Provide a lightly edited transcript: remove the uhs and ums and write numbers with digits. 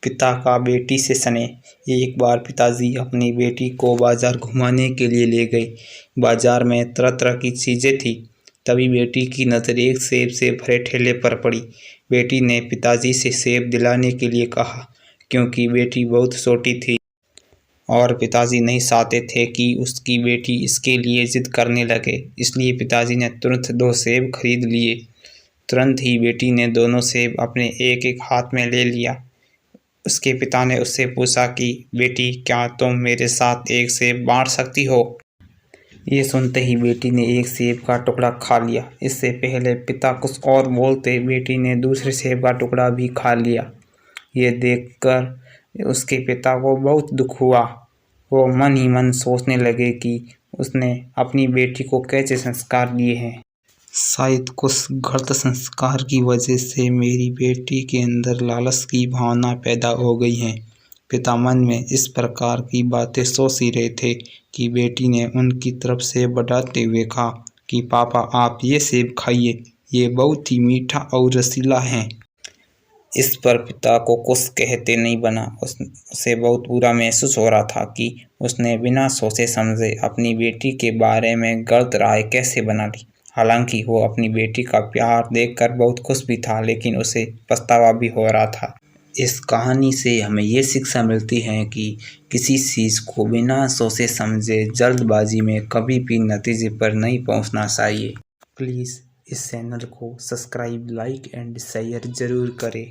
पिता का बेटी से स्नेह। एक बार पिताजी अपनी बेटी को बाजार घुमाने के लिए ले गए। बाजार में तरह तरह की चीज़ें थी। तभी बेटी की नज़र एक सेब से भरे ठेले पर पड़ी। बेटी ने पिताजी से सेब दिलाने के लिए कहा, क्योंकि बेटी बहुत छोटी थी और पिताजी नहीं चाहते थे कि उसकी बेटी इसके लिए जिद करने लगे। इसलिए पिताजी ने तुरंत 2 सेब खरीद लिए। तुरंत ही बेटी ने दोनों सेब अपने एक एक हाथ में ले लिया। उसके पिता ने उससे पूछा कि बेटी, क्या तुम मेरे साथ एक सेब बांट सकती हो? ये सुनते ही बेटी ने एक सेब का टुकड़ा खा लिया। इससे पहले पिता कुछ और बोलते बेटी ने दूसरे सेब का टुकड़ा भी खा लिया। ये देखकर उसके पिता को बहुत दुख हुआ। वो मन ही मन सोचने लगे कि उसने अपनी बेटी को कैसे संस्कार दिए हैं। शायद कुछ गलत संस्कार की वजह से मेरी बेटी के अंदर लालच की भावना पैदा हो गई है। पिता मन में इस प्रकार की बातें सोच ही रहे थे कि बेटी ने उनकी तरफ से बढ़ाते हुए कहा कि पापा, आप ये सेब खाइए, ये बहुत ही मीठा और रसीला है। इस पर पिता को कुछ कहते नहीं बना। उसे बहुत बुरा महसूस हो रहा था कि उसने बिना सोचे समझे अपनी बेटी के बारे में गलत राय कैसे बना ली। हालांकि वो अपनी बेटी का प्यार देखकर बहुत खुश भी था, लेकिन उसे पछतावा भी हो रहा था। इस कहानी से हमें ये शिक्षा मिलती है कि किसी चीज़ को बिना सोचे समझे जल्दबाजी में कभी भी नतीजे पर नहीं पहुंचना चाहिए। प्लीज़ इस चैनल को सब्सक्राइब, लाइक एंड शेयर ज़रूर करें।